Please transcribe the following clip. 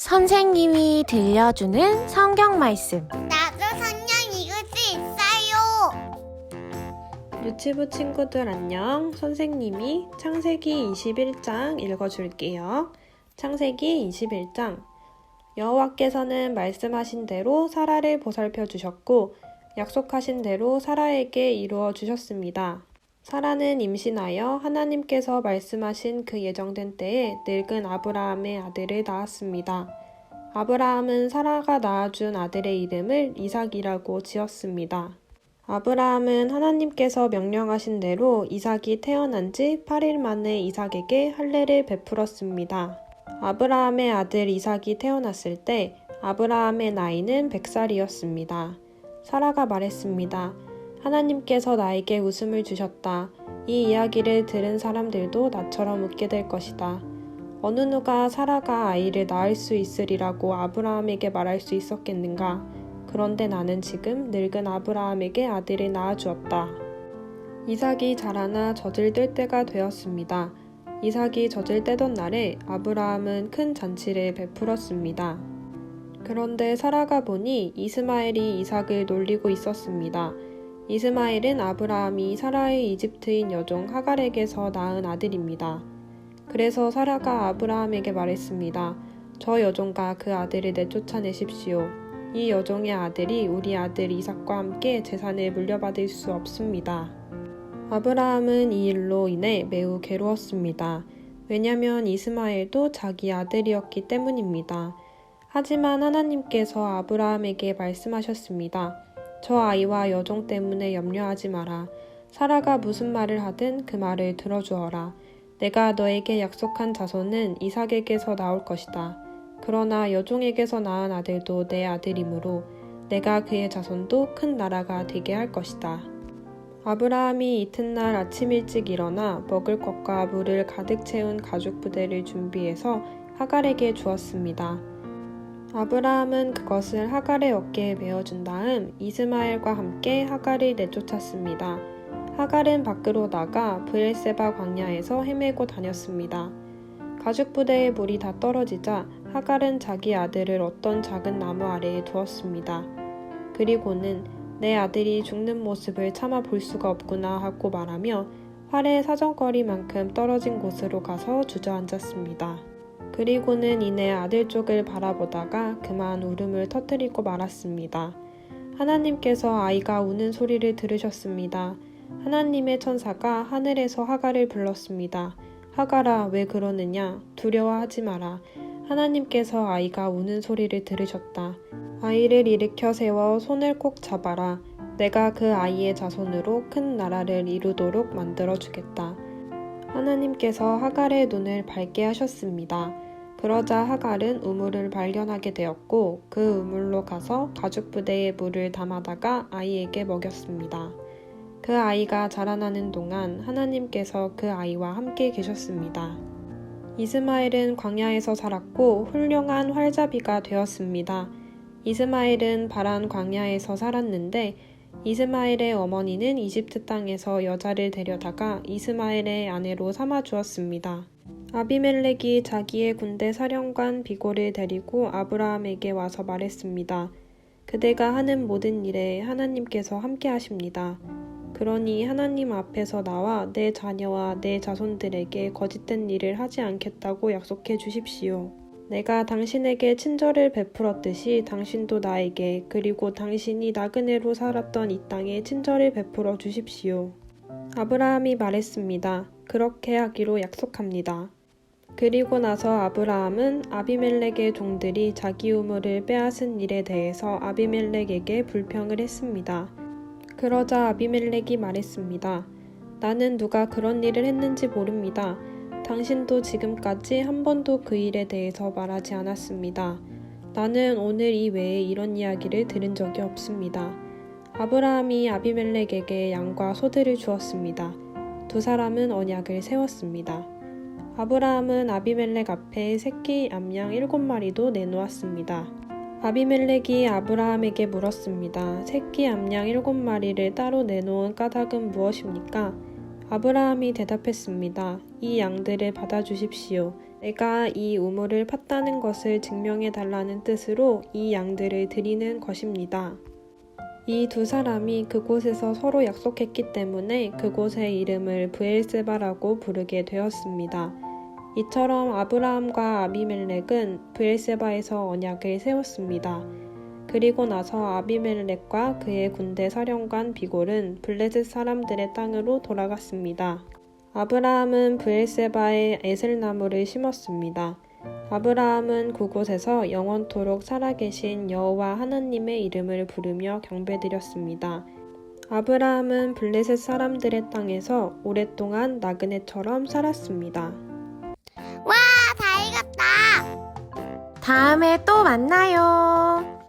선생님이 들려주는 성경 말씀. 나도 성경 읽을 수 있어요. 유치부 친구들 안녕. 선생님이 창세기 21장 읽어줄게요. 창세기 21장. 여호와께서는 말씀하신 대로 사라를 보살펴 주셨고 약속하신 대로 사라에게 이루어 주셨습니다. 사라는 임신하여 하나님께서 말씀하신 그 예정된 때에 늙은 아브라함의 아들을 낳았습니다. 아브라함은 사라가 낳아준 아들의 이름을 이삭이라고 지었습니다. 아브라함은 하나님께서 명령하신 대로 이삭이 태어난 지 8일 만에 이삭에게 할례를 베풀었습니다. 아브라함의 아들 이삭이 태어났을 때 아브라함의 나이는 100살이었습니다. 사라가 말했습니다. 하나님께서 나에게 웃음을 주셨다. 이 이야기를 들은 사람들도 나처럼 웃게 될 것이다. 어느 누가 사라가 아이를 낳을 수 있으리라고 아브라함에게 말할 수 있었겠는가? 그런데 나는 지금 늙은 아브라함에게 아들을 낳아주었다. 이삭이 자라나 젖을 뗄 때가 되었습니다. 이삭이 젖을 떼던 날에 아브라함은 큰 잔치를 베풀었습니다. 그런데 사라가 보니 이스마엘이 이삭을 놀리고 있었습니다. 이스마엘은 아브라함이 사라의 이집트인 여종 하갈에게서 낳은 아들입니다. 그래서 사라가 아브라함에게 말했습니다. 저 여종과 그 아들을 내쫓아내십시오. 이 여종의 아들이 우리 아들 이삭과 함께 재산을 물려받을 수 없습니다. 아브라함은 이 일로 인해 매우 괴로웠습니다. 왜냐하면 이스마엘도 자기 아들이었기 때문입니다. 하지만 하나님께서 아브라함에게 말씀하셨습니다. 저 아이와 여종 때문에 염려하지 마라. 사라가 무슨 말을 하든 그 말을 들어주어라. 내가 너에게 약속한 자손은 이삭에게서 나올 것이다. 그러나 여종에게서 낳은 아들도 내 아들이므로 내가 그의 자손도 큰 나라가 되게 할 것이다. 아브라함이 이튿날 아침 일찍 일어나 먹을 것과 물을 가득 채운 가죽 부대를 준비해서 하갈에게 주었습니다. 아브라함은 그것을 하갈의 어깨에 메어준 다음 이스마엘과 함께 하갈을 내쫓았습니다. 하갈은 밖으로 나가 브엘세바 광야에서 헤매고 다녔습니다. 가죽 부대에 물이 다 떨어지자 하갈은 자기 아들을 어떤 작은 나무 아래에 두었습니다. 그리고는 내 아들이 죽는 모습을 차마 볼 수가 없구나 하고 말하며 활의 사정거리만큼 떨어진 곳으로 가서 주저앉았습니다. 그리고는 이내 아들 쪽을 바라보다가 그만 울음을 터뜨리고 말았습니다. 하나님께서 아이가 우는 소리를 들으셨습니다. 하나님의 천사가 하늘에서 하갈을 불렀습니다. 하갈아, 왜 그러느냐? 두려워하지 마라. 하나님께서 아이가 우는 소리를 들으셨다. 아이를 일으켜 세워 손을 꼭 잡아라. 내가 그 아이의 자손으로 큰 나라를 이루도록 만들어주겠다. 하나님께서 하갈의 눈을 밝게 하셨습니다. 그러자 하갈은 우물을 발견하게 되었고 그 우물로 가서 가죽 부대에 물을 담아다가 아이에게 먹였습니다. 그 아이가 자라나는 동안 하나님께서 그 아이와 함께 계셨습니다. 이스마엘은 광야에서 살았고 훌륭한 활잡이가 되었습니다. 이스마엘은 바란 광야에서 살았는데 이스마엘의 어머니는 이집트 땅에서 여자를 데려다가 이스마엘의 아내로 삼아 주었습니다. 아비멜렉이 자기의 군대 사령관 비골을 데리고 아브라함에게 와서 말했습니다. 그대가 하는 모든 일에 하나님께서 함께 하십니다. 그러니 하나님 앞에서 나와 내 자녀와 내 자손들에게 거짓된 일을 하지 않겠다고 약속해 주십시오. 내가 당신에게 친절을 베풀었듯이 당신도 나에게 그리고 당신이 나그네로 살았던 이 땅에 친절을 베풀어 주십시오. 아브라함이 말했습니다. 그렇게 하기로 약속합니다. 그리고 나서 아브라함은 아비멜렉의 종들이 자기 우물을 빼앗은 일에 대해서 아비멜렉에게 불평을 했습니다. 그러자 아비멜렉이 말했습니다. 나는 누가 그런 일을 했는지 모릅니다. 당신도 지금까지 한 번도 그 일에 대해서 말하지 않았습니다. 나는 오늘 이외에 이런 이야기를 들은 적이 없습니다. 아브라함이 아비멜렉에게 양과 소들을 주었습니다. 두 사람은 언약을 세웠습니다. 아브라함은 아비멜렉 앞에 새끼 암양 7마리도 내놓았습니다. 아비멜렉이 아브라함에게 물었습니다. 새끼 암양 7마리를 따로 내놓은 까닭은 무엇입니까? 아브라함이 대답했습니다. 이 양들을 받아주십시오. 내가 이 우물을 팠다는 것을 증명해 달라는 뜻으로 이 양들을 드리는 것입니다. 이 두 사람이 그곳에서 서로 약속했기 때문에 그곳의 이름을 브엘세바라고 부르게 되었습니다. 이처럼 아브라함과 아비멜렉은 브엘세바에서 언약을 세웠습니다. 그리고 나서 아비멜렉과 그의 군대 사령관 비골은 블레셋 사람들의 땅으로 돌아갔습니다. 아브라함은 브엘세바에 에셀나무를 심었습니다. 아브라함은 그곳에서 영원토록 살아계신 여호와 하나님의 이름을 부르며 경배드렸습니다. 아브라함은 블레셋 사람들의 땅에서 오랫동안 나그네처럼 살았습니다. 와, 다 읽었다. 다음에 또 만나요.